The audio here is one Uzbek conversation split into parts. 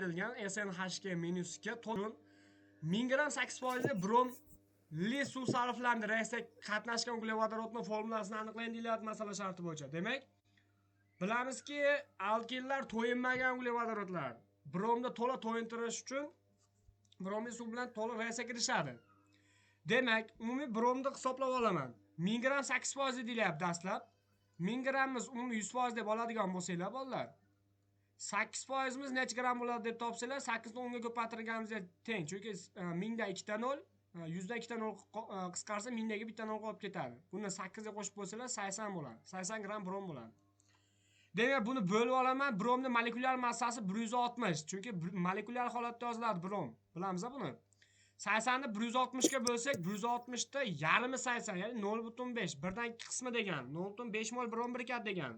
berilgan SNHK-2 to'lin 1000 gram 8% bromli suv sarflandi. Reaksiyaga qatnashgan uglevodorodning formulasini aniqlang deyilyapti masala sharti bo'yicha. Demak, bilamizki, alkinlar to'yinmagan uglevodorodlar bromni to'la to'yintirish uchun bromli suv bilan to'liq reaksiyaga kirishadi. Demak, umumiy bromni hisoblab olaman. 1000 gram 8% deyilyapti dastlab. 1000 grammimiz umumiy 100% deb oladigan bo'lsanglar, bolalar. 8% miz necha gram bo'ladi deb topsanglar, 8 ni 10 ga ko'paytirganimizga teng. Chunki 1000 da 2 ta 0, 100 da 2 ta 0 qisqarsa 1000 daga bitta 0 qolib ketadi. Buni 8 ga qo'shib bo'lsalar 80 bo'ladi. 80 gram brom bo'ladi. Demak, buni bo'lib olaman. Bromning molekulyar massasi 160. Chunki molekulyar holatda yoziladi brom. Bilamiz buni. 80 ni 160 ga bo'lsak, 160 da yarmi 80, ya'ni 0.5. Birdan 2 qismi degan. 0.5 mol brom birikadi degan.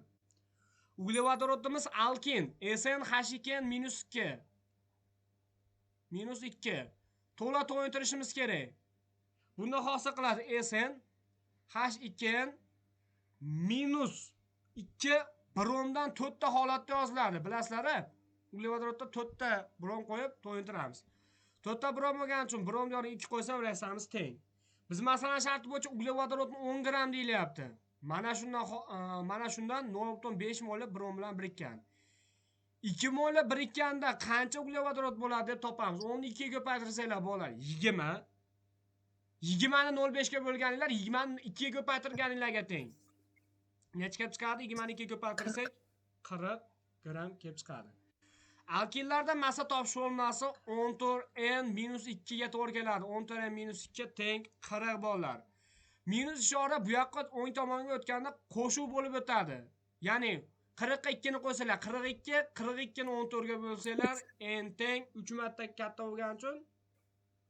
Uglevodorodimiz alkin SNH2-2. -2. To'la to'yintirishimiz kerak. Bunda hosil qiladi SNH2-2 bromdan 4 ta holatda yoziladi. Bilasizlar-a? Uglevodorodda 4 ta brom qo'yib to'yintiramiz. 4 ta brom bo'lgani uchun bromni yoniga 2 qo'ysam reaksiyamiz teng. Biz masalan sharti bo'yicha uglevodorodni 10 gram deyilyapti. Mana shundan 0.5 mol brom bilan birikkan. 2 mol birikkanda qancha uglevodorod bo'ladi deb topamiz. 10 ni 2 ga ko'paytirsanglar bo'ladi 20. 20 ni 0.5 ga bo'lganinglar 20 ni 2 ga ko'paytirganinglarga teng. Necha kelib chiqadi? 20 ni 2 ga ko'paytirsak 40 gram kelib chiqadi. Alkinlarda massa topish formulasi 14n-2 ga to'g'ri keladi. 14n-2 teng 40 bolalar. Minus ishora bu yoqqa o'ng tomonga o'tganda qo'shuv bo'lib o'tadi. Ya'ni 40 ga 2 ni qo'ysalar 42, 42 ni 14 ga bo'lsalar n teng 3 marta katta bo'lgani uchun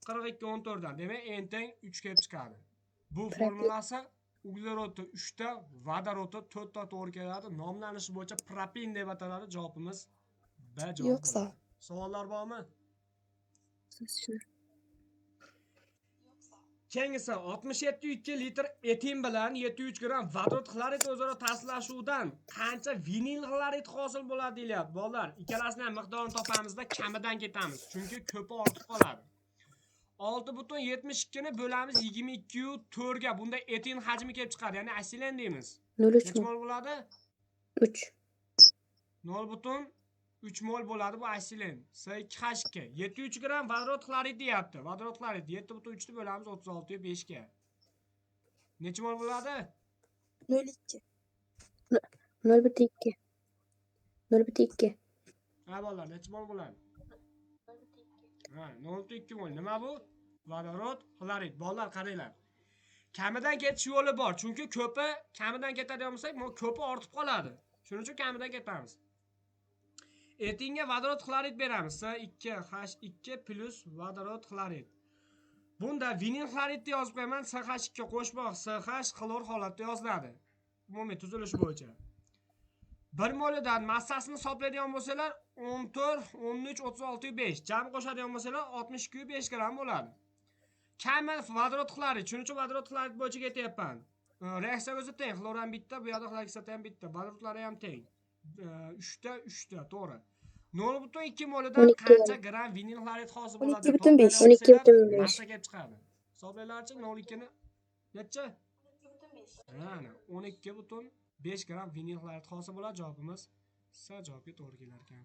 42 14 dan. Demak, n teng 3 kelib chiqadi. Bu formulasi uglerodda 3 ta, vodorodda 4 ta to'g'ri keladi. Nomlanishi bo'yicha propin deb ataladi. Javobimiz B javob. Yo'q, savob. Savollar bormi? Siz Kengisi 67,2 litr etin bilan 73 gram vodorod xlorid o'zaro ta'sirlashuvidan qancha vinil xlorid hosil bo'ladi deyapti. Bolalar, ikkalasining ham miqdorini topamizda kamidan ketamiz. Chunki ko'pi ortib qoladi. 6.72 ni bo'lamiz 22.4 ga. Bunda etin hajmi kelib chiqadi. Ya'ni asilen deymiz. 0.3 Necha mol bo'ladi? 3. 0.3 mol bo'ladi bu asilen. S2H2. 73 gram vodorod xlorid deyapti. Vodorod xlorid 7.3 ni bo'lamiz 36.5 ga. Necha mol bo'ladi? 0.2. 0.2. 0.2. Ha bolalar, necha mol bo'ladi? 0.2 mol. Nima bu? Vodorod xlorid. Bolalar qaranglar. Kamidan ketish yo'li bor. Chunki ko'pi kamidan ketadigan bo'lsak, ko'pi ortib qoladi. Shuning uchun kamidan ketamiz. Etinga vodorod xlorid beramiz. S2H2 plus vodorod xlorid. Bunda vinil xloridni yozib qo'yaman. SH2 qo'shmoq SH xlor holatda yoziladi. Umumiy tuzilish bo'yicha. 1 molidan massasini hisoblaydigan bo'lsalar 14, 13, 36.5. Jami qo'shadigan bo'lsalar 62.5 gram bo'ladi. Kami vodorod xlorid. Shuning uchun vodorod xlorid bo'yicha ketyapman. Reaksiya o'zi teng. Xloran bitta, bu yoqda xlorid ham bitta. Vodorodlari ham teng. 3 ta, to'g'ri. 0.2 molidan qancha gram vinil xlorid hosil bo'ladi? 12.5. 12.5. Massa kelib chiqadi. Hisoblaylarchi 0.2 ni necha? 12.5 gram vinil xlorid hosil bo'ladi. Javobimiz S javobga to'g'ri kelar ekan.